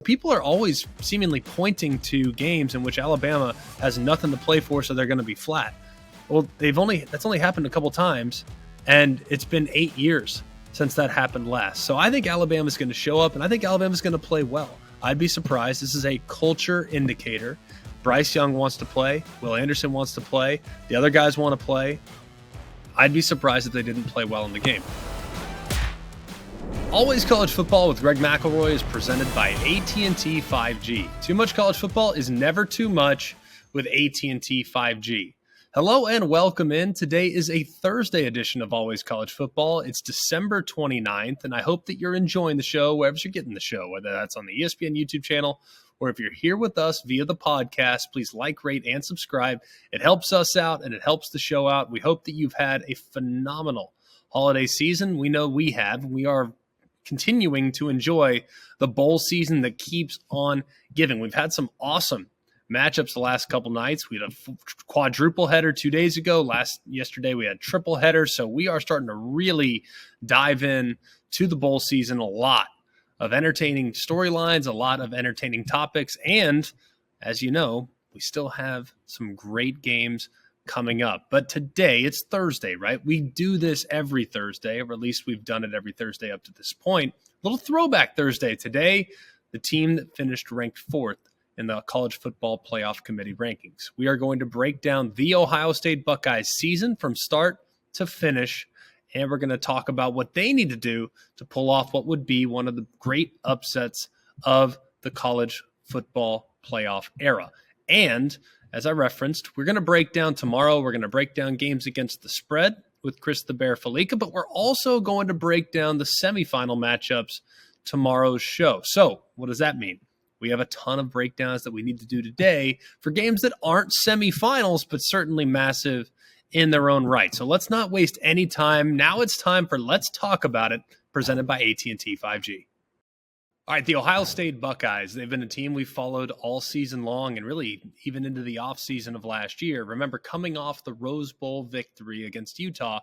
People are always seemingly pointing to games in which Alabama has nothing to play for, so they're going to be flat. Well, that's only happened a couple times, and it's been 8 years since that happened last. So I think Alabama's going to show up, and I think Alabama's going to play well. I'd be surprised. This is a culture indicator. Bryce Young wants to play. Will Anderson wants to play. The other guys want to play. I'd be surprised if they didn't play well in the game. Always College Football with Greg McElroy is presented by AT&T 5G. Too much college football is never too much with AT&T 5G. Hello and welcome in. Today is a Thursday edition of Always College Football. It's December 29th, and I hope that you're enjoying the show wherever you're getting the show, whether that's on the ESPN YouTube channel or if you're here with us via the podcast. Please like, rate, and subscribe. It helps us out and it helps the show out. We hope that you've had a phenomenal holiday season. We know we have. We are continuing to enjoy the bowl season that keeps on giving. We've had some awesome matchups the last couple nights. We had a quadruple header 2 days ago. Yesterday we had triple headers. So we are starting to really dive in to the bowl season. A lot of entertaining storylines, a lot of entertaining topics. And as you know, we still have some great games coming up. But today, it's Thursday, right? We do this every Thursday, or at least we've done it every Thursday up to this point. A little throwback Thursday. Today, the team that finished ranked fourth in the College Football Playoff Committee rankings. We are going to break down the Ohio State Buckeyes season from start to finish, and we're going to talk about what they need to do to pull off what would be one of the great upsets of the college football playoff era. And as I referenced, we're going to break down tomorrow. We're going to break down games against the spread with Chris the Bear Felica, but we're also going to break down the semifinal matchups tomorrow's show. So what does that mean? We have a ton of breakdowns that we need to do today for games that aren't semifinals, but certainly massive in their own right. So let's not waste any time. Now it's time for Let's Talk About It, presented by AT&T 5G. All right, the Ohio State Buckeyes, they've been a team we've followed all season long and really even into the offseason of last year. Remember, coming off the Rose Bowl victory against Utah,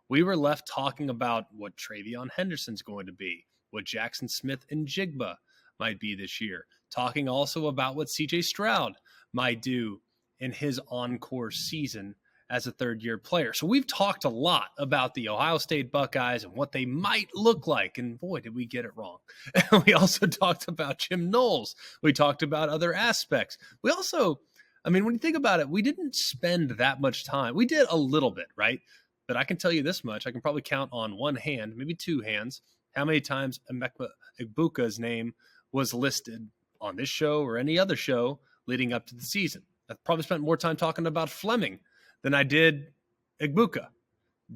we were left talking about what Travion Henderson's going to be, what Jackson Smith and Jigba might be this year, talking also about what C.J. Stroud might do in his encore season as a third-year player. So we've talked a lot about the Ohio State Buckeyes and what they might look like, and boy, did we get it wrong. We also talked about Jim Knowles. We talked about other aspects. We also, when you think about it, we didn't spend that much time. We did a little bit, right? But I can tell you this much. I can probably count on one hand, maybe two hands, how many times Emeka Egbuka's name was listed on this show or any other show leading up to the season. I've probably spent more time talking about Fleming than I did Egbuka.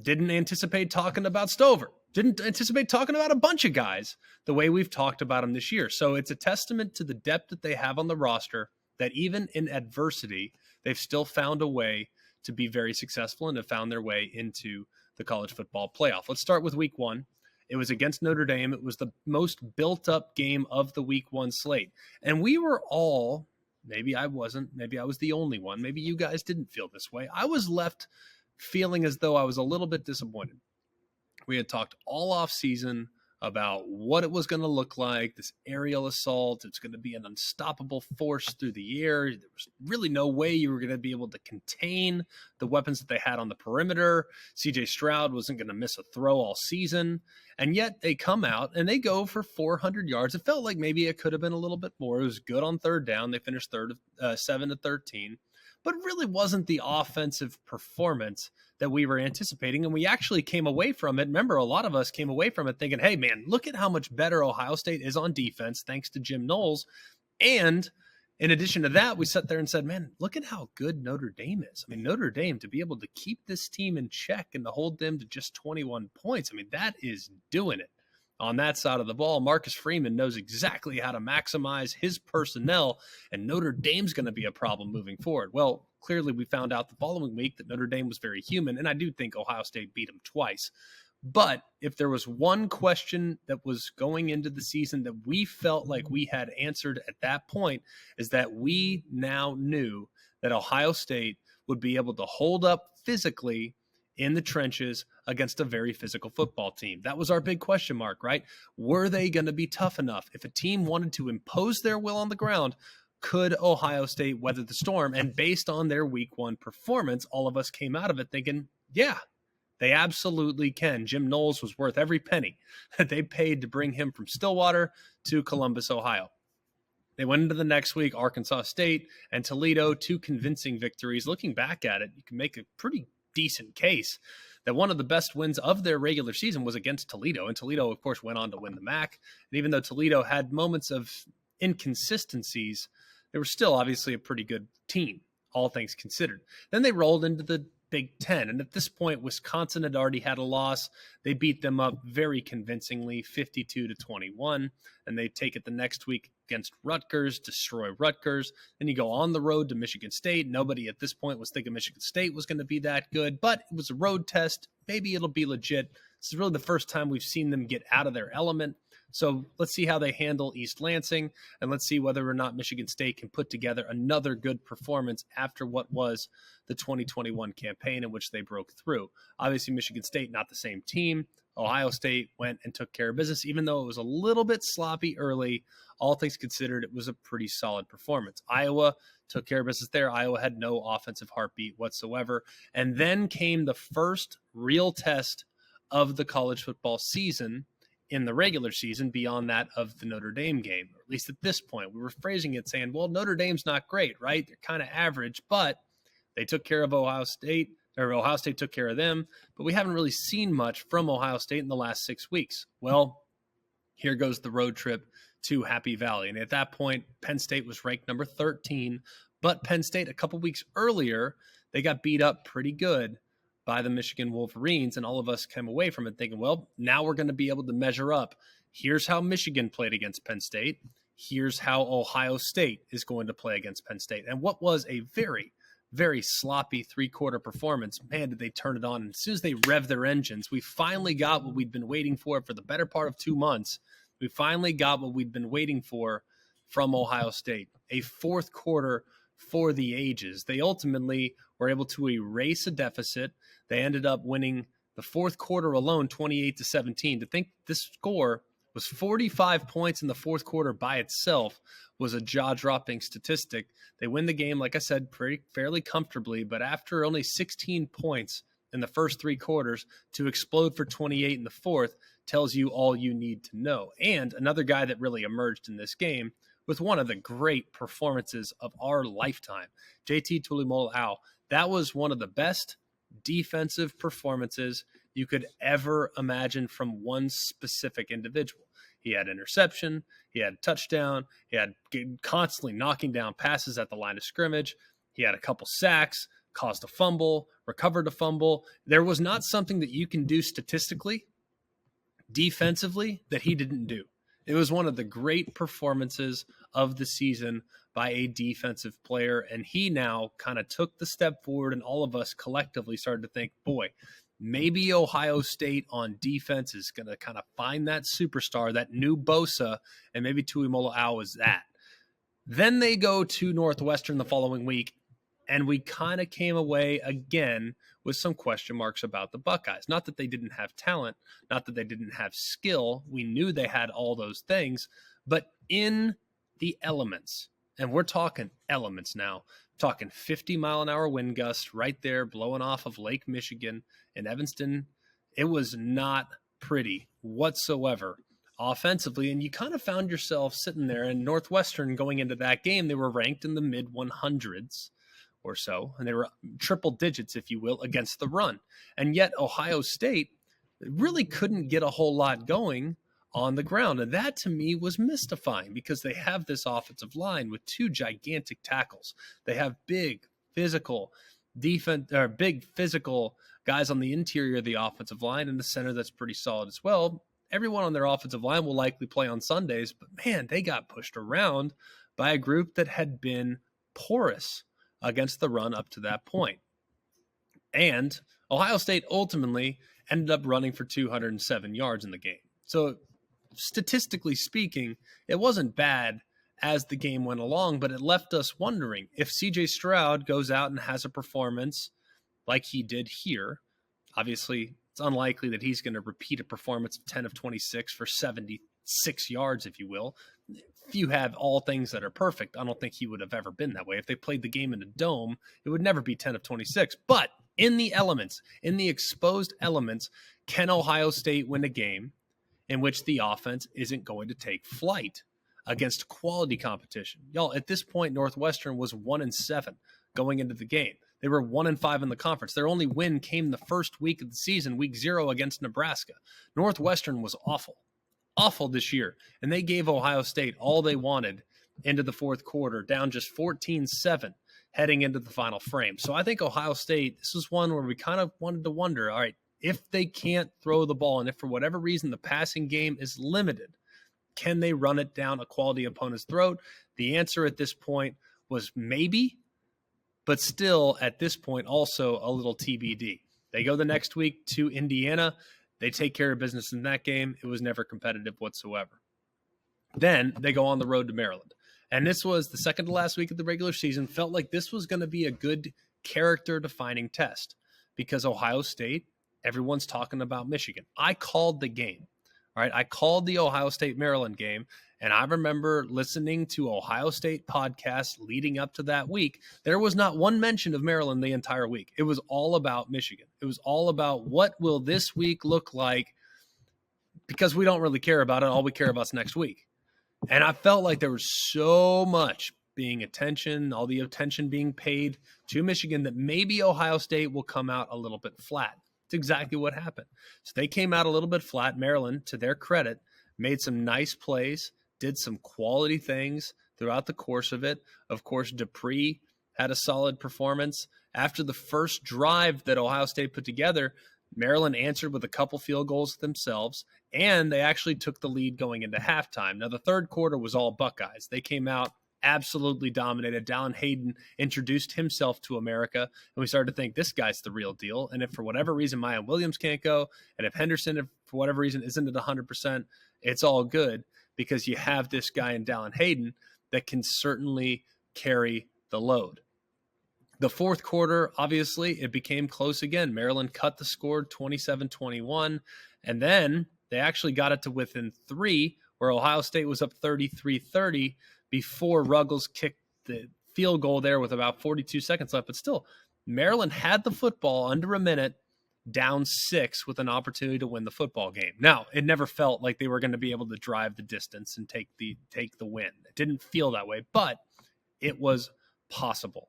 Didn't anticipate talking about Stover. Didn't anticipate talking about a bunch of guys the way we've talked about them this year. So it's a testament to the depth that they have on the roster that even in adversity, they've still found a way to be very successful and have found their way into the college football playoff. Let's start with week one. It was against Notre Dame. It was the most built-up game of the week one slate. And we were all, maybe I wasn't, maybe I was the only one, maybe you guys didn't feel this way. I was left feeling as though I was a little bit disappointed. We had talked all off season about what it was going to look like, this aerial assault. It's going to be an unstoppable force through the air. There was really no way you were going to be able to contain the weapons that they had on the perimeter. C.J. Stroud wasn't going to miss a throw all season. And yet they come out and they go for 400 yards. It felt like maybe it could have been a little bit more. It was good on third down. They finished 7-13. But it really wasn't the offensive performance that we were anticipating, and we actually came away from it. Remember, a lot of us came away from it thinking, hey, man, look at how much better Ohio State is on defense thanks to Jim Knowles. And in addition to that, we sat there and said, man, look at how good Notre Dame is. Notre Dame, to be able to keep this team in check and to hold them to just 21 points, that is doing it. On that side of the ball, Marcus Freeman knows exactly how to maximize his personnel, and Notre Dame's going to be a problem moving forward. Well, clearly we found out the following week that Notre Dame was very human, and I do think Ohio State beat them twice. But if there was one question that was going into the season that we felt like we had answered at that point, is that we now knew that Ohio State would be able to hold up physically in the trenches against a very physical football team. That was our big question mark, right? Were they going to be tough enough? If a team wanted to impose their will on the ground, could Ohio State weather the storm? And based on their week 1 performance, all of us came out of it thinking, yeah, they absolutely can. Jim Knowles was worth every penny that they paid to bring him from Stillwater to Columbus, Ohio. They went into the next week, Arkansas State and Toledo, 2 convincing victories. Looking back at it, you can make a pretty decent case that one of the best wins of their regular season was against Toledo. And Toledo, of course, went on to win the MAC. And even though Toledo had moments of inconsistencies, they were still obviously a pretty good team, all things considered. Then they rolled into the Big Ten. And at this point, Wisconsin had already had a loss. They beat them up very convincingly, 52-21. And they take it the next week against Rutgers, destroy Rutgers. Then you go on the road to Michigan State. Nobody at this point was thinking Michigan State was going to be that good, but it was a road test. Maybe it'll be legit. This is really the first time we've seen them get out of their element. So let's see how they handle East Lansing, and let's see whether or not Michigan State can put together another good performance after what was the 2021 campaign in which they broke through. Obviously, Michigan State, not the same team. Ohio State went and took care of business, even though it was a little bit sloppy early. All things considered, it was a pretty solid performance. Iowa took care of business there. Iowa had no offensive heartbeat whatsoever. And then came the first real test of the college football season in the regular season beyond that of the Notre Dame game, or at least at this point. We were phrasing it saying, well, Notre Dame's not great, right? They're kind of average, but they took care of Ohio State, or Ohio State took care of them, but we haven't really seen much from Ohio State in the last 6 weeks. Well, here goes the road trip to Happy Valley. And at that point, Penn State was ranked number 13, but Penn State a couple weeks earlier, they got beat up pretty good by the Michigan Wolverines, and all of us came away from it thinking, well, now we're going to be able to measure up. Here's how Michigan played against Penn State. Here's how Ohio State is going to play against Penn State. And what was a very, very sloppy 3-quarter performance, man, did they turn it on. And as soon as they revved their engines, we finally got what we'd been waiting for the better part of 2 months. We finally got what we'd been waiting for from Ohio State, a 4th quarter for the ages. They ultimately were able to erase a deficit. They ended up winning the 4th quarter alone, 28-17. To think this score was 45 points in the 4th quarter by itself was a jaw-dropping statistic. They win the game, like I said, fairly comfortably, but after only 16 points in the first 3 quarters, to explode for 28 in the 4th tells you all you need to know. And another guy that really emerged in this game with one of the great performances of our lifetime, JT Tuimoloau. That was one of the best defensive performances you could ever imagine from one specific individual. He had interception, he had touchdown, he had constantly knocking down passes at the line of scrimmage, he had a couple sacks, caused a fumble, recovered a fumble. There was not something that you can do statistically, defensively, that he didn't do. It was one of the great performances of the season by a defensive player, and he now kind of took the step forward, and all of us collectively started to think, boy, maybe Ohio State on defense is going to kind of find that superstar, that new Bosa, and maybe Tuimoloau is that. Then they go to Northwestern the following week, and we kind of came away again with some question marks about the Buckeyes. Not that they didn't have talent, not that they didn't have skill. We knew they had all those things, but in the elements, and we're talking elements now, talking 50-mile-an-hour wind gust right there blowing off of Lake Michigan in Evanston. It was not pretty whatsoever offensively, and you kind of found yourself sitting there. And Northwestern, going into that game, they were ranked in the mid-100s or so, and they were triple digits, if you will, against the run. And yet Ohio State really couldn't get a whole lot going on the ground. And that to me was mystifying, because they have this offensive line with 2 gigantic tackles. They have big physical guys on the interior of the offensive line, and the center that's pretty solid as well. Everyone on their offensive line will likely play on Sundays, but man, they got pushed around by a group that had been porous against the run up to that point. And Ohio State ultimately ended up running for 207 yards in the game. So statistically speaking, it wasn't bad as the game went along, but it left us wondering if CJ Stroud goes out and has a performance like he did here. Obviously, it's unlikely that he's going to repeat a performance of 10 of 26 for 76 yards, if you will. If you have all things that are perfect, I don't think he would have ever been that way. If they played the game in a dome, it would never be 10 of 26. But in the elements, in the exposed elements, can Ohio State win a game in which the offense isn't going to take flight against quality competition? Y'all, at this point, Northwestern was 1-7 going into the game. They were 1-5 in the conference. Their only win came the first week of the season, week 0 against Nebraska. Northwestern was awful this year, and they gave Ohio State all they wanted into the fourth quarter, down just 14-7 heading into the final frame. So I think Ohio State, this is one where we kind of wanted to wonder, all right, if they can't throw the ball, and if for whatever reason the passing game is limited, can they run it down a quality opponent's throat? The answer at this point was maybe, but still at this point also a little TBD. They go the next week to Indiana. They take care of business in that game. It was never competitive whatsoever. Then they go on the road to Maryland. And this was the second to last week of the regular season. Felt like this was going to be a good character-defining test because Ohio State, everyone's talking about Michigan. I called the game. All right, I called the Ohio State-Maryland game, and I remember listening to Ohio State podcasts leading up to that week. There was not one mention of Maryland the entire week. It was all about Michigan. It was all about what will this week look like, because we don't really care about it. All we care about is next week. And I felt like there was so much all the attention being paid to Michigan, that maybe Ohio State will come out a little bit flat. It's exactly what happened. So they came out a little bit flat. Maryland, to their credit, made some nice plays, did some quality things throughout the course of it. Of course, Dupree had a solid performance. After the first drive that Ohio State put together, Maryland answered with a couple field goals themselves, and they actually took the lead going into halftime. Now, the third quarter was all Buckeyes. They came out absolutely dominated. Dallin Hayden introduced himself to America, and we started to think this guy's the real deal. And if for whatever reason Mayan Williams can't go, and if Henderson, if for whatever reason, isn't at 100%, it's all good because you have this guy in Dallin Hayden that can certainly carry the load. The fourth quarter, obviously, it became close again. Maryland cut the score 27-21, and then they actually got it to within 3, where Ohio State was up 33-30 before Ruggles kicked the field goal there with about 42 seconds left. But still, Maryland had the football under a minute, down 6 with an opportunity to win the football game. Now, it never felt like they were going to be able to drive the distance and take the win. It didn't feel that way, but it was possible.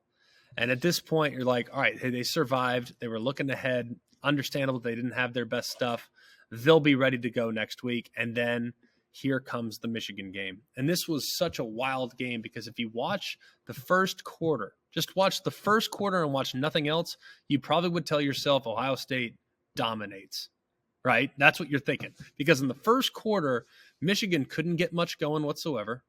And at this point, you're like, all right, hey, they survived. They were looking ahead. Understandable they didn't have their best stuff. They'll be ready to go next week. And then here comes the Michigan game. And this was such a wild game because if you watch the first quarter, just watch the first quarter and watch nothing else, you probably would tell yourself Ohio State dominates, right? That's what you're thinking. Because in the first quarter, Michigan couldn't get much going whatsoever.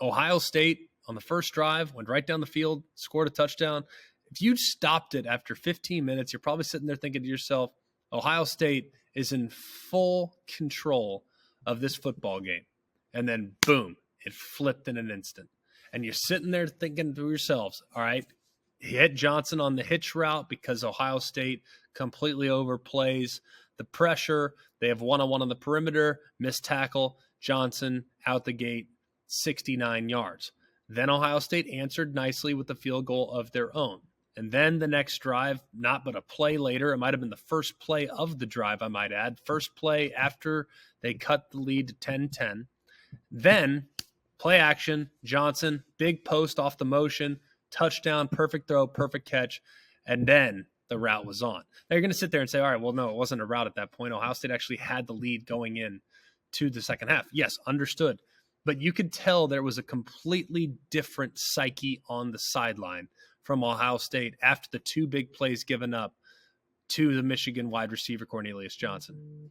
Ohio State, on the first drive, went right down the field, scored a touchdown. If you stopped it after 15 minutes, you're probably sitting there thinking to yourself, Ohio State is in full control of this football game. And then, boom, it flipped in an instant. And you're sitting there thinking to yourselves, all right, hit Johnson on the hitch route because Ohio State completely overplays the pressure. They have one-on-one on the perimeter, missed tackle, Johnson out the gate, 69 yards. Then Ohio State answered nicely with a field goal of their own. And then the next drive, not but a play later, it might have been the first play of the drive, I might add. First play after they cut the lead to 10-10. Then play action, Johnson, big post off the motion, touchdown, perfect throw, perfect catch, and then the route was on. Now you're going to sit there and say, all right, well, no, it wasn't a route at that point. Ohio State actually had the lead going in to the second half. Yes, understood. But you could tell there was a completely different psyche on the sideline from Ohio State after the 2 big plays given up to the Michigan wide receiver Cornelius Johnson.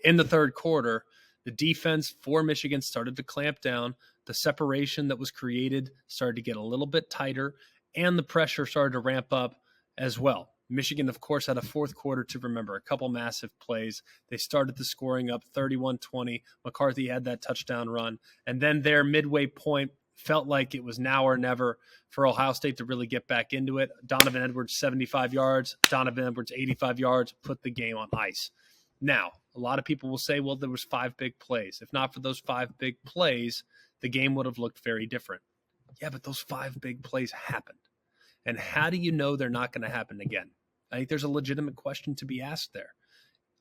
In the third quarter, the defense for Michigan started to clamp down. The separation that was created started to get a little bit tighter, and the pressure started to ramp up as well. Michigan, of course, had a fourth quarter to remember, a couple massive plays. They started the scoring up 31-20. McCarthy had that touchdown run. And then their midway point Felt like it was now or never for Ohio State to really get back into it. Donovan Edwards, 75 yards. Donovan Edwards, 85 yards, put the game on ice. Now, a lot of people will say, well, there was 5 big plays. If not for those 5 big plays, the game would have looked very different. Yeah, but those 5 big plays happened. And how do you know they're not going to happen again? I think there's a legitimate question to be asked there.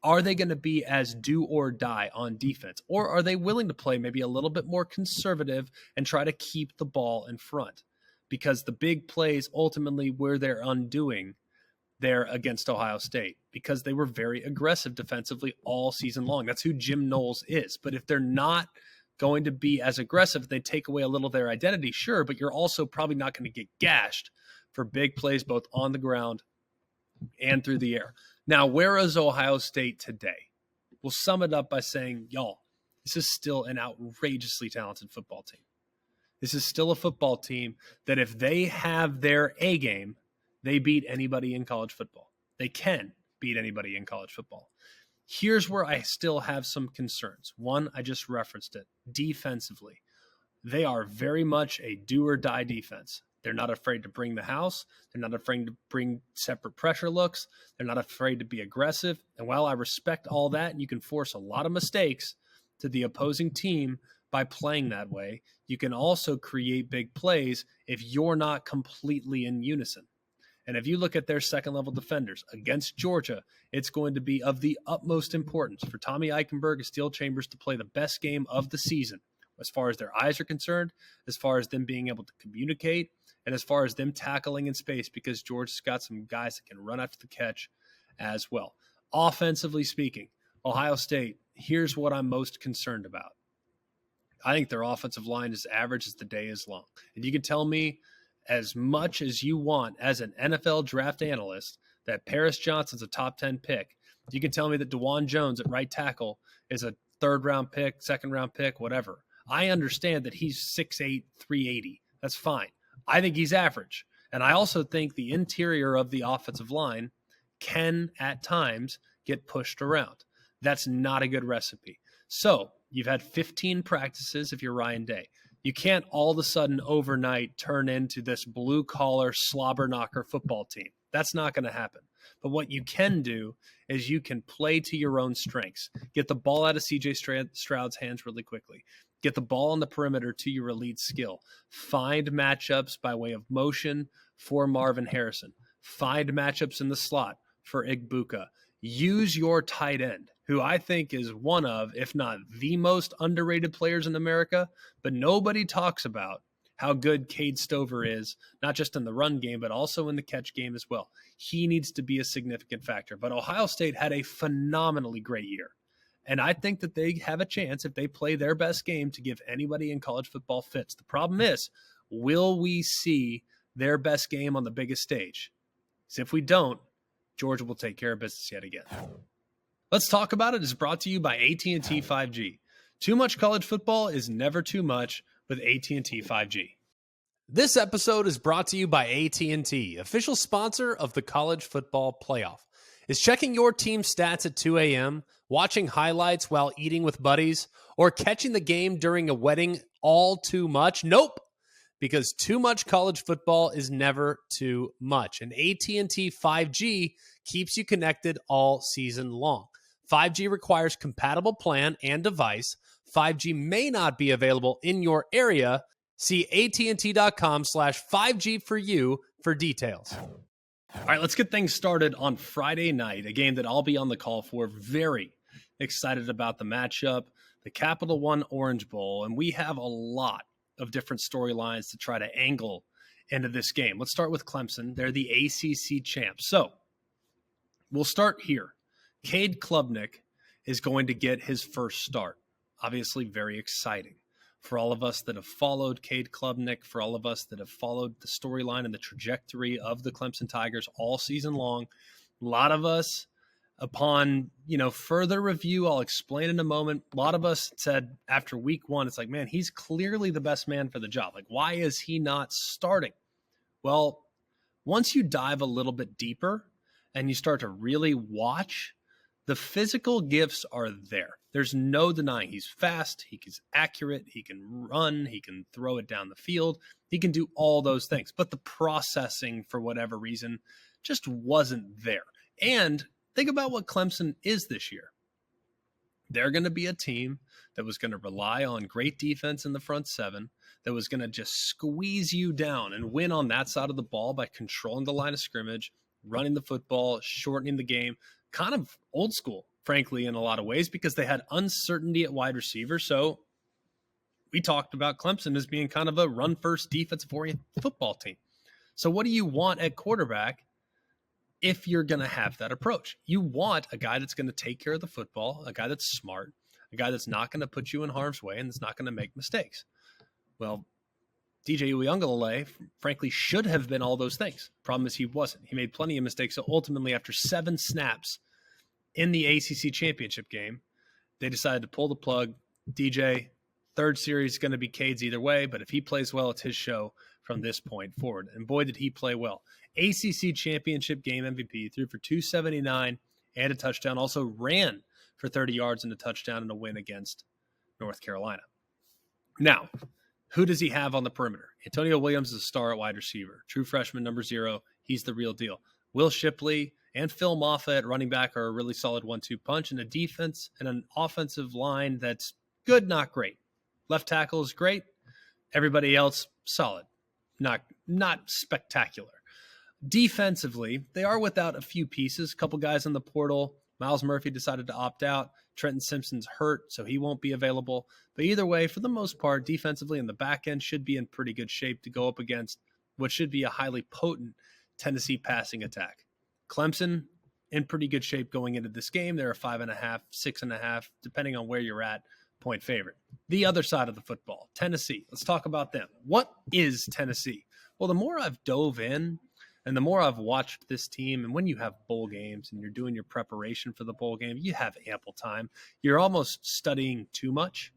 Are they going to be as do or die on defense? Or are they willing to play maybe a little bit more conservative and try to keep the ball in front? Because the big plays ultimately were their undoing there against Ohio State, because they were very aggressive defensively all season long. That's who Jim Knowles is. But if they're not going to be as aggressive, they take away a little of their identity, sure, but you're also probably not going to get gashed for big plays both on the ground and through the air. Now, where is Ohio State today? We'll sum it up by saying, y'all, this is still an outrageously talented football team. This is still a football team that if they have their A game, they beat anybody in college football. They can beat anybody in college football. Here's where I still have some concerns. One, I just referenced it. Defensively, they are very much a do-or-die defense. They're not afraid to bring the house. They're not afraid to bring separate pressure looks. They're not afraid to be aggressive. And while I respect all that, and you can force a lot of mistakes to the opposing team by playing that way, you can also create big plays if you're not completely in unison. And if you look at their second-level defenders against Georgia, it's going to be of the utmost importance for Tommy Eichenberg and Steel Chambers to play the best game of the season, as far as their eyes are concerned, as far as them being able to communicate, and as far as them tackling in space, because Georgia's got some guys that can run after the catch as well. Offensively speaking, Ohio State, here's what I'm most concerned about. I think their offensive line is average as the day is long. And you can tell me as much as you want as an NFL draft analyst that Paris Johnson's a top 10 pick. You can tell me that DeJuan Jones at right tackle is a third-round pick, second-round pick, whatever. I understand that he's 6'8", 380. That's fine. I think he's average. And I also think the interior of the offensive line can, at times, get pushed around. That's not a good recipe. So you've had 15 practices if you're Ryan Day. You can't all of a sudden overnight turn into this blue-collar slobber knocker football team. That's not going to happen. But what you can do is you can play to your own strengths. Get the ball out of C.J. Stroud's hands really quickly. Get the ball on the perimeter to your elite skill. Find matchups by way of motion for Marvin Harrison. Find matchups in the slot for Igbuka. Use your tight end, who I think is one of, if not the most underrated players in America, but nobody talks about how good Cade Stover is, not just in the run game, but also in the catch game as well. He needs to be a significant factor. But Ohio State had a phenomenally great year. And I think that they have a chance, if they play their best game, to give anybody in college football fits. The problem is, will we see their best game on the biggest stage? Because if we don't, Georgia will take care of business yet again. Let's talk about it. It's brought to you by AT&T 5G. Too much college football is never too much with AT&T 5G. This episode is brought to you by AT&T, official sponsor of the College Football Playoff. Is checking your team stats at 2 a.m., watching highlights while eating with buddies, or catching the game during a wedding all too much? Nope, because too much college football is never too much. And AT&T 5G keeps you connected all season long. 5G requires compatible plan and device. 5G may not be available in your area. See AT&T.com/5G for you for details. All right, let's get things started on Friday night, a game that I'll be on the call for. Very excited about the matchup, the Capital One Orange Bowl, and we have a lot of different storylines to try to angle into this game. Let's start with Clemson. They're the ACC champs. So we'll start here. Cade Klubnik is going to get his first start. Obviously, very exciting. For all of us that have followed Cade Klubnik, for all of us that have followed the storyline and the trajectory of the Clemson Tigers all season long, a lot of us, upon further review, I'll explain in a moment, a lot of us said after week one, it's like, man, he's clearly the best man for the job. Like, why is he not starting? Well, once you dive a little bit deeper and you start to really watch, the physical gifts are there. There's no denying he's fast, he's accurate, he can run, he can throw it down the field. He can do all those things. But the processing, for whatever reason, just wasn't there. And think about what Clemson is this year. They're going to be a team that was going to rely on great defense in the front seven, that was going to just squeeze you down and win on that side of the ball by controlling the line of scrimmage, running the football, shortening the game, kind of old school, frankly, in a lot of ways, because they had uncertainty at wide receiver. So we talked about Clemson as being kind of a run-first, defensive-oriented football team. So what do you want at quarterback if you're going to have that approach? You want a guy that's going to take care of the football, a guy that's smart, a guy that's not going to put you in harm's way and that's not going to make mistakes. Well, DJ Uiagalelei, frankly, should have been all those things. Problem is he wasn't. He made plenty of mistakes. So ultimately, after 7 snaps in the ACC championship game, they decided to pull the plug. DJ, third series is going to be Cade's either way, but if he plays well, it's his show from this point forward. And boy, did he play well. ACC championship game MVP, threw for 279 and a touchdown. Also ran for 30 yards and a touchdown in a win against North Carolina. Now, who does he have on the perimeter? Antonio Williams is a star at wide receiver. True freshman, number 0. He's the real deal. Will Shipley and Phil Moffa at running back are a really solid 1-2 punch, and a defense and an offensive line that's good, not great. Left tackle is great. Everybody else, solid. Not spectacular. Defensively, they are without a few pieces. A couple guys in the portal. Miles Murphy decided to opt out. Trenton Simpson's hurt, so he won't be available. But either way, for the most part, defensively in the back end should be in pretty good shape to go up against what should be a highly potent Tennessee passing attack. Clemson in pretty good shape going into this game. They're a 5.5, 6.5, depending on where you're at, point favorite. The other side of the football, Tennessee. Let's talk about them. What is Tennessee? Well, the more I've dove in and the more I've watched this team, and when you have bowl games and you're doing your preparation for the bowl game, you have ample time. You're almost studying too much,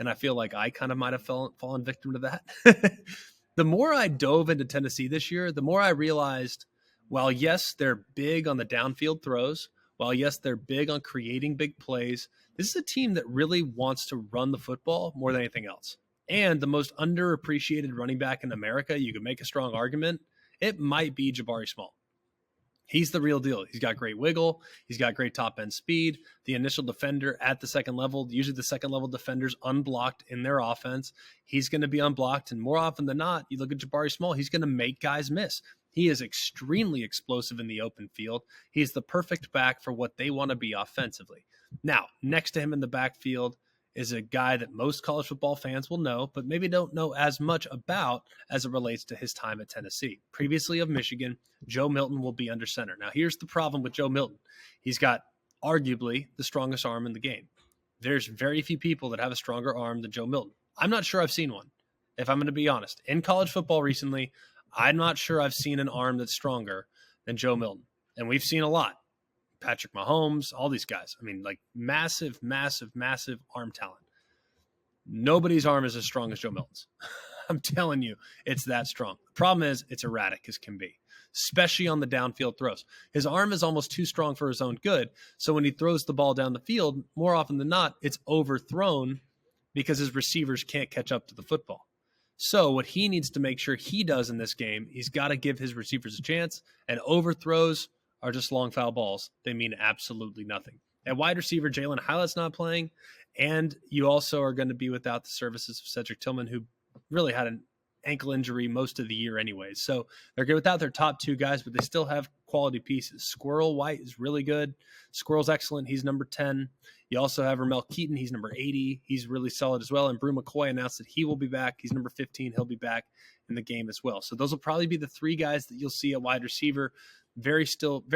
and I feel like I kind of might have fallen victim to that. The more I dove into Tennessee this year, the more I realized, while yes, they're big on the downfield throws, while yes, they're big on creating big plays, this is a team that really wants to run the football more than anything else. And the most underappreciated running back in America, you could make a strong argument, it might be Jabari Small. He's the real deal. He's got great wiggle. He's got great top end speed. The initial defender at the second level, usually the second level defenders unblocked in their offense. He's going to be unblocked. And more often than not, you look at Jabari Small, he's going to make guys miss. He is extremely explosive in the open field. He's the perfect back for what they want to be offensively. Now, next to him in the backfield is a guy that most college football fans will know, but maybe don't know as much about as it relates to his time at Tennessee. Previously of Michigan, Joe Milton will be under center. Now, here's the problem with Joe Milton. He's got arguably the strongest arm in the game. There's very few people that have a stronger arm than Joe Milton. I'm not sure I've seen one, if I'm going to be honest. In college football recently, I'm not sure I've seen an arm that's stronger than Joe Milton. And we've seen a lot. Patrick Mahomes, all these guys. I mean, like massive, massive, massive arm talent. Nobody's arm is as strong as Joe Milton's. I'm telling you, it's that strong. The problem is it's erratic as can be, especially on the downfield throws. His arm is almost too strong for his own good. So when he throws the ball down the field, more often than not, it's overthrown because his receivers can't catch up to the football. So what he needs to make sure he does in this game, he's got to give his receivers a chance, and overthrows are just long foul balls. They mean absolutely nothing. At wide receiver, Jalen Hyatt's not playing, and you also are going to be without the services of Cedric Tillman, who really had an ankle injury most of the year anyways. So they're good without their top 2 guys, but they still have quality pieces. Squirrel White is really good. Squirrel's excellent. He's number 10. You also have Ramel Keaton. He's number 80. He's really solid as well. And Brew McCoy announced that he will be back. He's number 15. He'll be back in the game as well. So those will probably be the 3 guys that you'll see at wide receiver. Very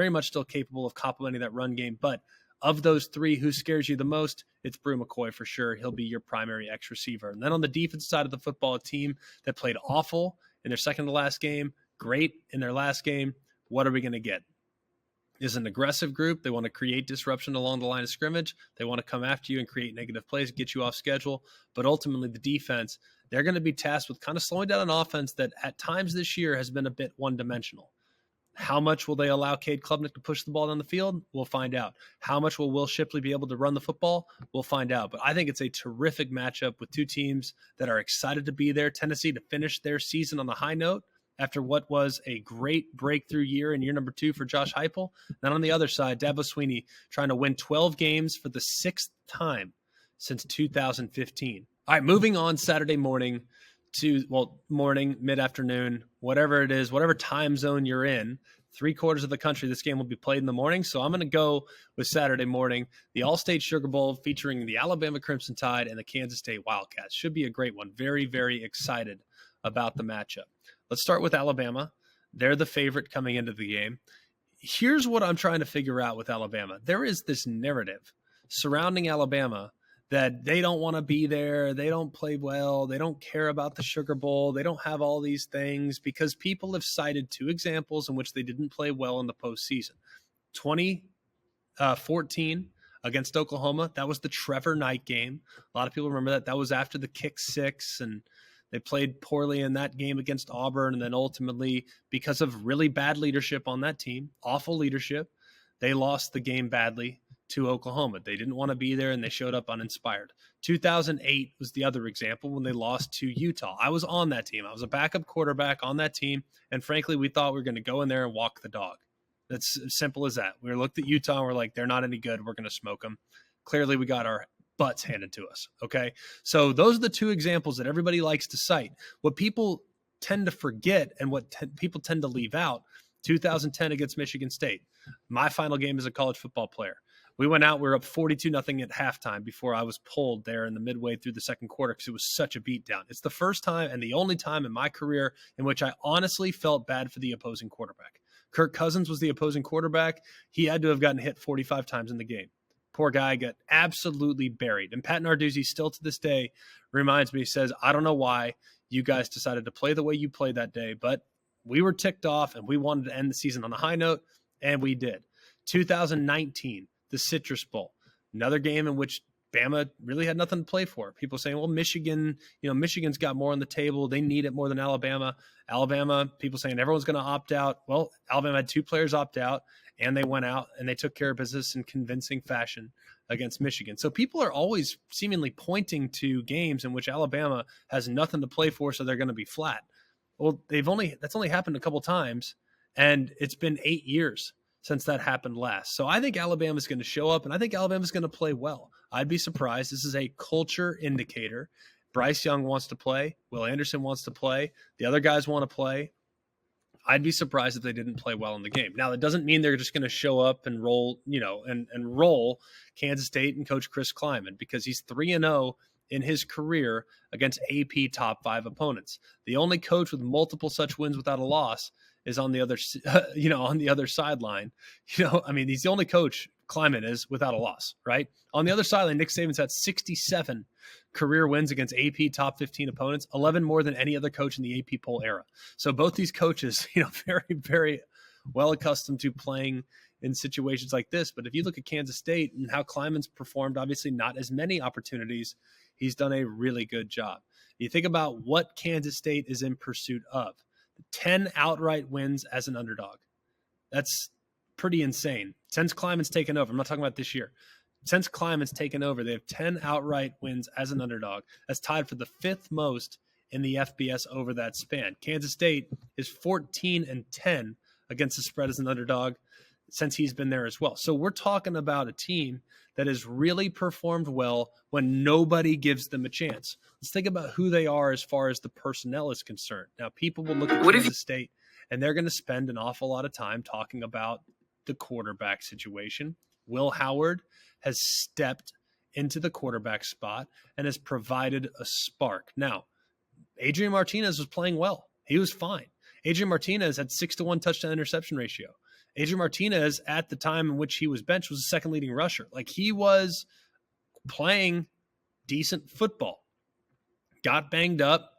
much still capable of complementing that run game. But of those 3, who scares you the most? It's Brew McCoy for sure. He'll be your primary X receiver. And then on the defense side of the football, a team that played awful in their second to last game, great in their last game. What are we going to get? Is an aggressive group. They want to create disruption along the line of scrimmage. They want to come after you and create negative plays, get you off schedule. But ultimately, the defense, they're going to be tasked with kind of slowing down an offense that at times this year has been a bit one-dimensional. How much will they allow Cade Klubnik to push the ball down the field? We'll find out. How much will Will Shipley be able to run the football? We'll find out. But I think it's a terrific matchup with two teams that are excited to be there. Tennessee to finish their season on the high note after what was a great breakthrough year in year number 2 for Josh Heupel. Then on the other side, Dabo Swinney trying to win 12 games for the 6th time since 2015. All right, moving on Saturday morning to, morning, mid-afternoon, whatever it is, whatever time zone you're in, 3/4 of the country, this game will be played in the morning. So I'm going to go with Saturday morning, the All-State Sugar Bowl featuring the Alabama Crimson Tide and the Kansas State Wildcats. Should be a great one. Very, very excited about the matchup. Let's start with Alabama. They're the favorite coming into the game. Here's what I'm trying to figure out with Alabama. There is this narrative surrounding Alabama that they don't want to be there, they don't play well, they don't care about the Sugar Bowl, they don't have all these things, because people have cited 2 examples in which they didn't play well in the postseason. 2014 against Oklahoma, that was the Trevor Knight game. A lot of people remember that. That was after the kick 6, and they played poorly in that game against Auburn, and then ultimately, because of really bad leadership on that team, awful leadership, they lost the game badly to Oklahoma. They didn't want to be there, and they showed up uninspired. 2008 was the other example when they lost to Utah. I was on that team. I was a backup quarterback on that team, and frankly, we thought we were going to go in there and walk the dog. That's as simple as that. We looked at Utah, and we're like, they're not any good. We're going to smoke them. Clearly, we got our butts handed to us, okay? So those are the 2 examples that everybody likes to cite. What people tend to forget and what people tend to leave out, 2010 against Michigan State. My final game as a college football player. We went out, we were up 42-0 at halftime before I was pulled there in the midway through the second quarter because it was such a beatdown. It's the first time and the only time in my career in which I honestly felt bad for the opposing quarterback. Kirk Cousins was the opposing quarterback. He had to have gotten hit 45 times in the game. Poor guy got absolutely buried. And Pat Narduzzi still to this day reminds me, says, I don't know why you guys decided to play the way you played that day, but we were ticked off and we wanted to end the season on a high note, and we did. 2019, the Citrus Bowl, another game in which Bama really had nothing to play for. People saying, well, Michigan's got more on the table. They need it more than Alabama. Alabama, people saying everyone's going to opt out. Well, Alabama had 2 players opt out, and they went out and they took care of business in convincing fashion against Michigan. So people are always seemingly pointing to games in which Alabama has nothing to play for, so they're going to be flat. Well, that's only happened a couple times, and it's been 8 years since that happened last. So I think Alabama's going to show up, and I think Alabama's going to play well. I'd be surprised. This is a culture indicator. Bryce Young wants to play. Will Anderson wants to play. The other guys want to play. I'd be surprised if they didn't play well in the game. Now, that doesn't mean they're just going to show up and roll, and roll Kansas State and Coach Chris Kleiman, because he's 3-0 in his career against AP top 5 opponents. The only coach with multiple such wins without a loss is on the other, on the other sideline. He's the only coach, Kleiman is, without a loss, right? On the other sideline, Nick Saban's had 67 career wins against AP top 15 opponents, 11 more than any other coach in the AP poll era. So both these coaches, very, very well accustomed to playing in situations like this. But if you look at Kansas State and how Kleiman's performed, obviously not as many opportunities, he's done a really good job. You think about what Kansas State is in pursuit of. 10 outright wins as an underdog. That's pretty insane. Since Kleiman's taken over, I'm not talking about this year. Since Kleiman's taken over, they have 10 outright wins as an underdog. That's tied for the 5th most in the FBS over that span. Kansas State is 14-10 against the spread as an underdog since he's been there as well. So we're talking about a team that has really performed well when nobody gives them a chance. Let's think about who they are as far as the personnel is concerned. Now, people will look at Kansas State, and they're going to spend an awful lot of time talking about the quarterback situation. Will Howard has stepped into the quarterback spot and has provided a spark. Now, Adrian Martinez was playing well. He was fine. Adrian Martinez had 6-1 touchdown interception ratio. Adrian Martinez, at the time in which he was benched, was the second leading rusher. Like, he was playing decent football. Got banged up,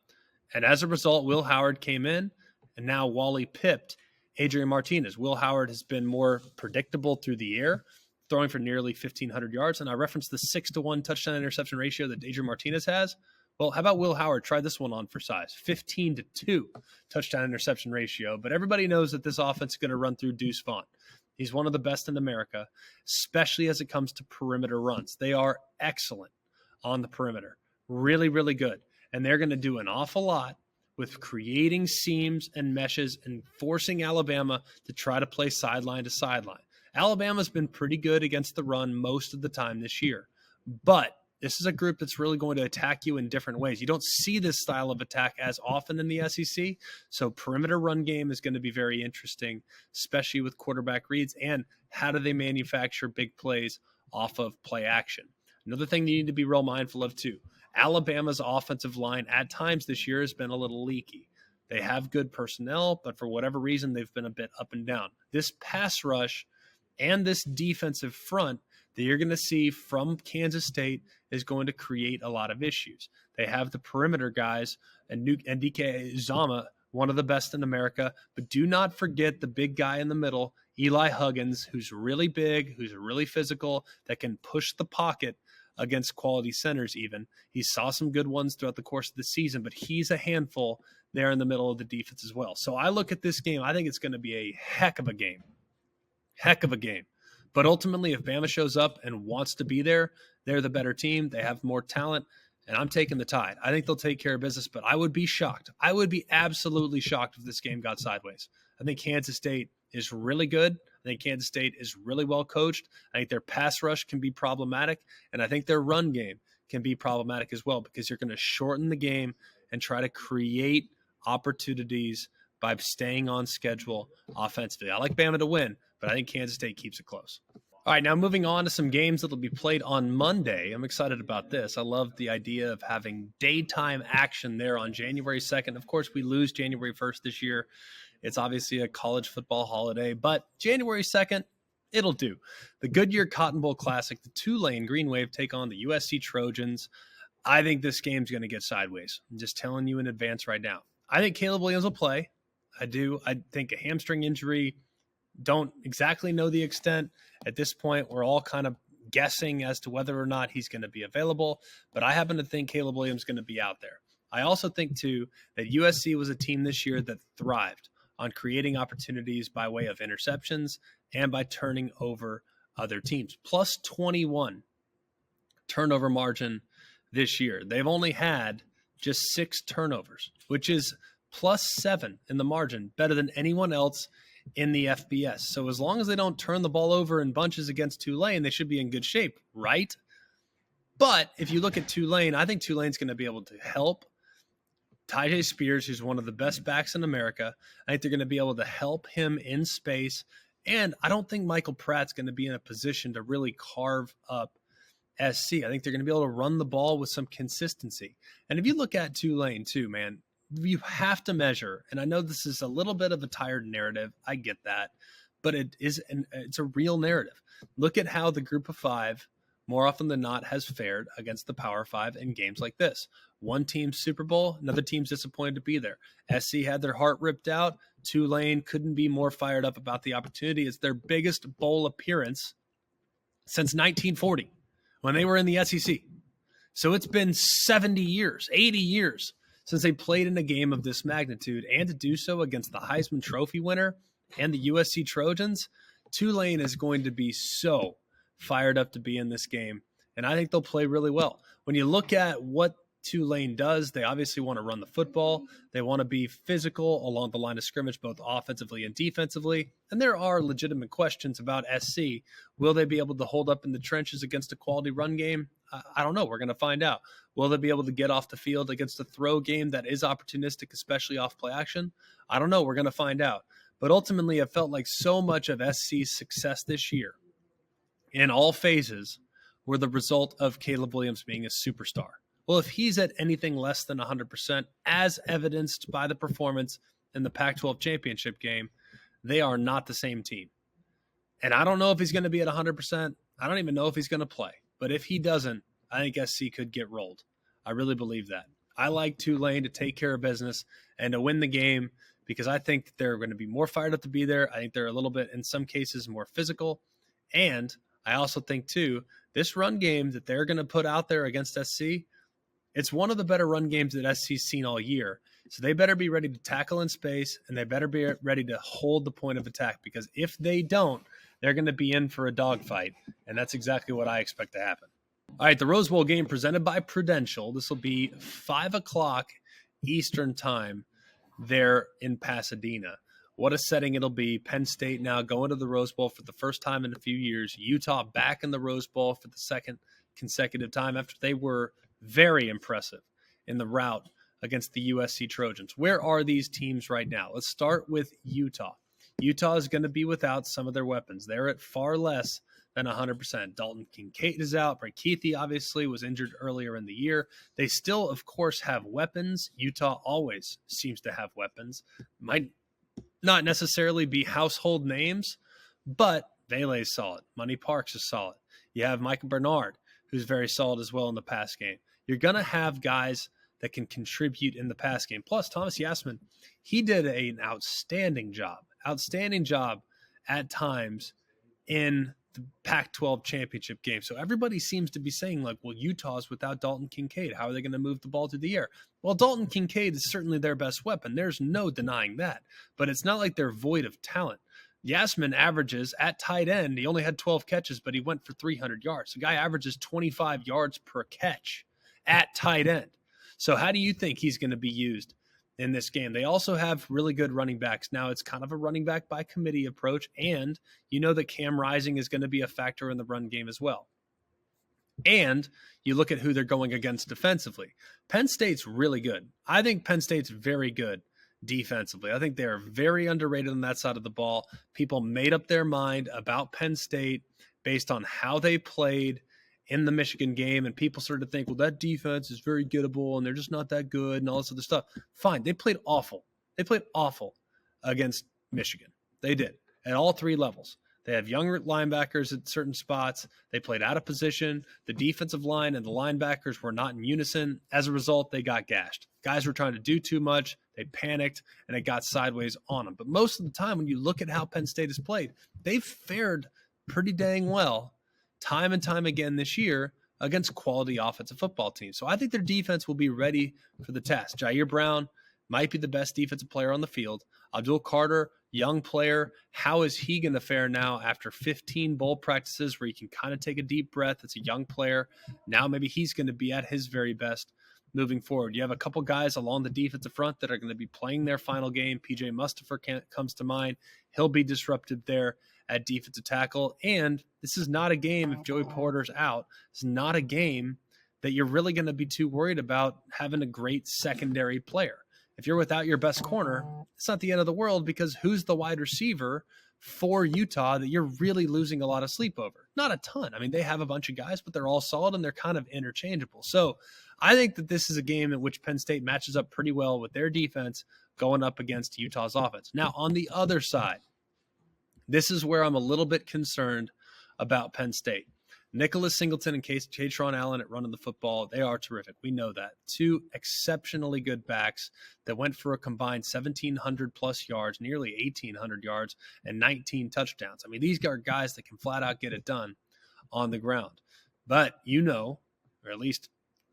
and as a result, Will Howard came in, and now Wally pipped Adrian Martinez. Will Howard has been more predictable through the air, throwing for nearly 1,500 yards. And I referenced the 6-1 touchdown interception ratio that Adrian Martinez has. Well, how about Will Howard? Try this one on for size. 15-2 touchdown interception ratio. But everybody knows that this offense is going to run through Deuce Vaughn. He's one of the best in America, especially as it comes to perimeter runs. They are excellent on the perimeter. Really, really good. And they're going to do an awful lot with creating seams and meshes and forcing Alabama to try to play sideline to sideline. Alabama's been pretty good against the run most of the time this year. But this is a group that's really going to attack you in different ways. You don't see this style of attack as often in the SEC, so perimeter run game is going to be very interesting, especially with quarterback reads and how do they manufacture big plays off of play action. Another thing you need to be real mindful of too, Alabama's offensive line at times this year has been a little leaky. They have good personnel, but for whatever reason, they've been a bit up and down. This pass rush and this defensive front that you're going to see from Kansas State is going to create a lot of issues. They have the perimeter guys and DK Zama, one of the best in America, but do not forget the big guy in the middle, Eli Huggins, who's really big, who's really physical, that can push the pocket against quality centers even. He saw some good ones throughout the course of the season, but he's a handful there in the middle of the defense as well. So I look at this game, I think it's going to be a heck of a game. Heck of a game. But ultimately, if Bama shows up and wants to be there, they're the better team. They have more talent, and I'm taking the Tide. I think they'll take care of business, but I would be shocked. I would be absolutely shocked if this game got sideways. I think Kansas State is really good. I think Kansas State is really well coached. I think their pass rush can be problematic, and I think their run game can be problematic as well because you're going to shorten the game and try to create opportunities by staying on schedule offensively. I like Bama to win, but I think Kansas State keeps it close. All right, now moving on to some games that will be played on Monday. I'm excited about this. I love the idea of having daytime action there on January 2nd. Of course, we lose January 1st this year. It's obviously a college football holiday, but January 2nd, it'll do. The Goodyear Cotton Bowl Classic, the Tulane Green Wave take on the USC Trojans. I think this game's going to get sideways. I'm just telling you in advance right now. I think Caleb Williams will play. I do. I think a hamstring injury, don't exactly know the extent. At this point, we're all kind of guessing as to whether or not he's going to be available, but I happen to think Caleb Williams is going to be out there. I also think, too, that USC was a team this year that thrived on creating opportunities by way of interceptions and by turning over other teams. Plus 21 turnover margin this year. They've only had just 6 turnovers, which is plus 7 in the margin, better than anyone else in the FBS. So as long as they don't turn the ball over in bunches against Tulane, they should be in good shape, right? But if you look at Tulane, I think Tulane's going to be able to help Tyjae Spears, who's one of the best backs in America. I think they're going to be able to help him in space. And I don't think Michael Pratt's going to be in a position to really carve up SC. I think they're going to be able to run the ball with some consistency. And if you look at Tulane too, man, you have to measure, and I know this is a little bit of a tired narrative. I get that, but it's a real narrative. Look at how the Group of Five, more often than not, has fared against the Power Five in games like this. One team's Super Bowl, another team's disappointed to be there. SC had their heart ripped out. Tulane couldn't be more fired up about the opportunity. It's their biggest bowl appearance since 1940 when they were in the SEC. So it's been 70 years, 80 years since they played in a game of this magnitude, and to do so against the Heisman Trophy winner and the USC Trojans, Tulane is going to be so fired up to be in this game, and I think they'll play really well. When you look at what Tulane does, they obviously want to run the football. They want to be physical along the line of scrimmage, both offensively and defensively, and there are legitimate questions about SC. Will they be able to hold up in the trenches against a quality run game? I don't know. We're going to find out. Will they be able to get off the field against a throw game that is opportunistic, especially off play action? I don't know. We're going to find out. But ultimately, it felt like so much of SC's success this year in all phases were the result of Caleb Williams being a superstar. Well, if he's at anything less than 100%, as evidenced by the performance in the Pac-12 championship game, they are not the same team. And I don't know if he's going to be at 100%. I don't even know if he's going to play. But if he doesn't, I think SC could get rolled. I really believe that. I like Tulane to take care of business and to win the game because I think they're going to be more fired up to be there. I think they're a little bit, in some cases, more physical. And I also think, too, this run game that they're going to put out there against SC, It's one of the better run games that SC's seen all year. So they better be ready to tackle in space, and they better be ready to hold the point of attack, because if they don't, they're going to be in for a dogfight, and that's exactly what I expect to happen. All right, the Rose Bowl game presented by Prudential. This will be 5 o'clock Eastern time there in Pasadena. What a setting it'll be. Penn State now going to the Rose Bowl for the first time in a few years. Utah back in the Rose Bowl for the second consecutive time after they were very impressive in the rout against the USC Trojans. Where are these teams right now? Let's start with Utah. Utah is going to be without some of their weapons. They're at far less than 100%. Dalton Kincaid is out. Brent Keithy obviously was injured earlier in the year. They still, of course, have weapons. Utah always seems to have weapons. Might not necessarily be household names, but Vele is solid. Money Parks is solid. You have Micah Bernard, who's very solid as well in the pass game. You're going to have guys that can contribute in the pass game. Plus, Thomas Yasmin, he did an outstanding job at times in the Pac-12 championship game. So everybody seems to be saying, like, well, Utah's without Dalton Kincaid. How are they going to move the ball through the air? Well, Dalton Kincaid is certainly their best weapon. There's no denying that. But it's not like they're void of talent. Yasmin averages at tight end. He only had 12 catches, but he went for 300 yards. The guy averages 25 yards per catch at tight end. So how do you think he's going to be used in this game? They also have really good running backs. Now, it's kind of a running back by committee approach, and you know that Cam Rising is going to be a factor in the run game as well. And you look at who they're going against defensively. Penn State's really good. I think Penn State's very good defensively. I think they're very underrated on that side of the ball. People made up their mind about Penn State based on how they played in the Michigan game, and people started to think, well, that defense is very gettable, and they're just not that good, and all this other stuff. Fine, they played awful. They played awful against Michigan. They did, at all three levels. They have younger linebackers at certain spots. They played out of position. The defensive line and the linebackers were not in unison. As a result, they got gashed. Guys were trying to do too much. They panicked, and it got sideways on them. But most of the time, when you look at how Penn State has played, they've fared pretty dang well time and time again this year against quality offensive football teams. So I think their defense will be ready for the test. Jair Brown might be the best defensive player on the field. Abdul Carter, young player. How is he going to fare now after 15 bowl practices where you can kind of take a deep breath? It's a young player. Now maybe he's going to be at his very best moving forward. You have a couple guys along the defensive front that are going to be playing their final game. PJ Mustipher comes to mind. He'll be disruptive there at defensive tackle. And this is not a game, if Joey Porter's out, it's not a game that you're really going to be too worried about having a great secondary player. If you're without your best corner, it's not the end of the world, because who's the wide receiver for Utah that you're really losing a lot of sleep over? Not a ton. I mean, they have a bunch of guys, but they're all solid and they're kind of interchangeable. So I think that this is a game in which Penn State matches up pretty well with their defense going up against Utah's offense. Now, on the other side, this is where I'm a little bit concerned about Penn State. Nicholas Singleton and Katron Allen at running the football, they are terrific. We know that. Two exceptionally good backs that went for a combined 1,700-plus yards, nearly 1,800 yards, and 19 touchdowns. I mean, these are guys that can flat out get it done on the ground. But you know, or at least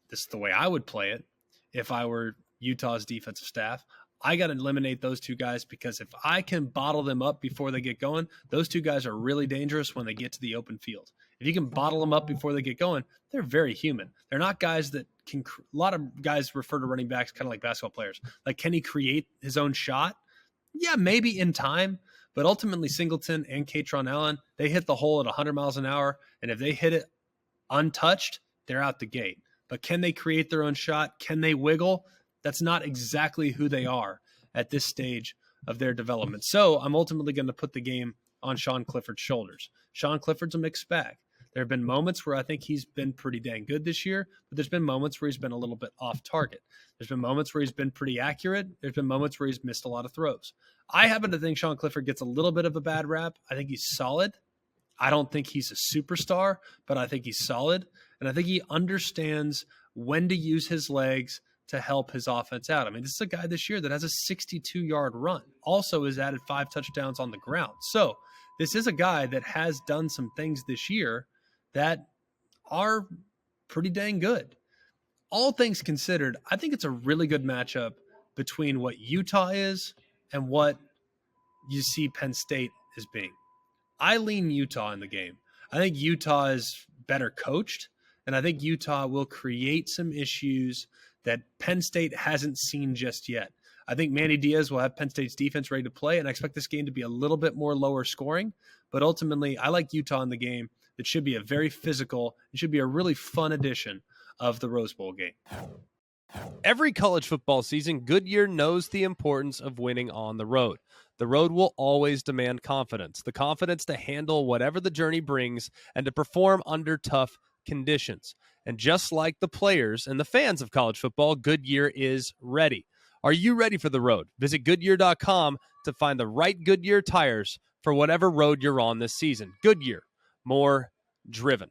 this is the way I would play it if I were Utah's defensive staff, I got to eliminate those two guys, because if I can bottle them up before they get going, those two guys are really dangerous when they get to the open field. If you can bottle them up before they get going, they're very human. They're not guys that can – a lot of guys refer to running backs kind of like basketball players. Like, can he create his own shot? Yeah, maybe in time. But ultimately, Singleton and Katron Allen, they hit the hole at 100 miles an hour. And if they hit it untouched, they're out the gate. But can they create their own shot? Can they wiggle? That's not exactly who they are at this stage of their development. So I'm ultimately going to put the game on Sean Clifford's shoulders. Sean Clifford's a mixed bag. There have been moments where I think he's been pretty dang good this year, but there's been moments where he's been a little bit off target. There's been moments where he's been pretty accurate. There's been moments where he's missed a lot of throws. I happen to think Sean Clifford gets a little bit of a bad rap. I think he's solid. I don't think he's a superstar, but I think he's solid. And I think he understands when to use his legs to help his offense out. I mean, this is a guy this year that has a 62-yard run, also has added 5 touchdowns on the ground. So this is a guy that has done some things this year that are pretty dang good. all things considered, I think it's a really good matchup between what Utah is and what you see Penn State as being. I lean Utah in the game. I think Utah is better coached, and I think Utah will create some issues that Penn State hasn't seen just yet. I think Manny Diaz will have Penn State's defense ready to play, and I expect this game to be a little bit more lower scoring. But ultimately, I like Utah in the game. It should be a very physical, it should be a really fun edition of the Rose Bowl game. Every college football season, Goodyear knows the importance of winning on the road. The road will always demand confidence, the confidence to handle whatever the journey brings and to perform under tough conditions. And just like the players and the fans of college football, Goodyear is ready. Are you ready for the road? Visit Goodyear.com to find the right Goodyear tires for whatever road you're on this season. Goodyear, more driven.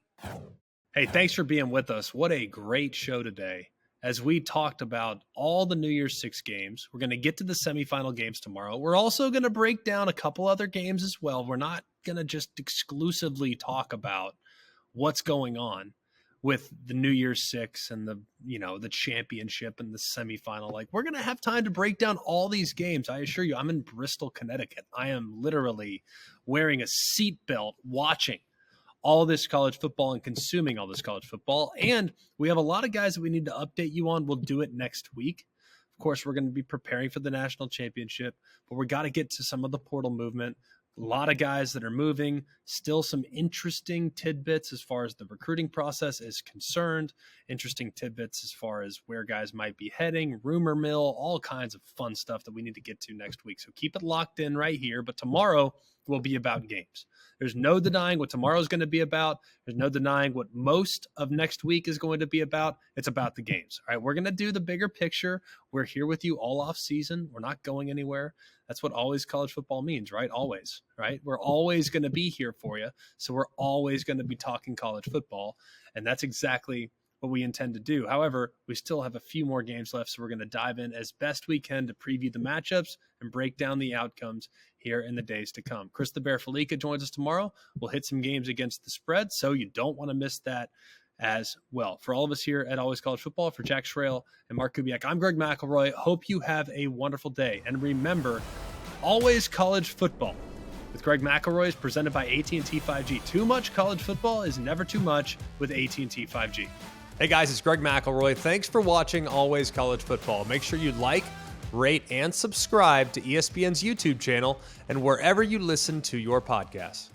Hey, thanks for being with us. What a great show today. As we talked about all the New Year's Six games, we're going to get to the semifinal games tomorrow. We're also going to break down a couple other games as well. We're not going to just exclusively talk about what's going on with the New Year's Six and the championship and the semifinal. Like, we're going to have time to break down all these games. I assure you, I'm in Bristol, Connecticut. I am literally wearing a seatbelt watching all this college football and consuming all this college football. And we have a lot of guys that we need to update you on. We'll do it next week. Of course, we're going to be preparing for the national championship, but we got to get to some of the portal movement. A lot of guys that are moving, still some interesting tidbits as far as the recruiting process is concerned, interesting tidbits as far as where guys might be heading, rumor mill, all kinds of fun stuff that we need to get to next week. So keep it locked in right here. But tomorrow will be about games. There's no denying what tomorrow is going to be about. There's no denying what most of next week is going to be about. It's about the games. All right, we're going to do the bigger picture. We're here with you all off season. We're not going anywhere. That's what always college football means, right? Always, right? We're always going to be here for you. So we're always going to be talking college football. And that's exactly what we intend to do. However, we still have a few more games left, so we're going to dive in as best we can to preview the matchups and break down the outcomes here in the days to come. Chris the Bear Felica joins us tomorrow. We'll hit some games against the spread, so you don't want to miss that as well. For all of us here at Always College Football, for Jack Schrael and Mark Kubiak, I'm Greg McElroy. Hope you have a wonderful day. And remember, Always College Football with Greg McElroy is presented by AT&T 5G. Too much college football is never too much with AT&T 5G. Hey guys, it's Greg McElroy. Thanks for watching Always College Football. Make sure you like, rate, and subscribe to ESPN's YouTube channel and wherever you listen to your podcasts.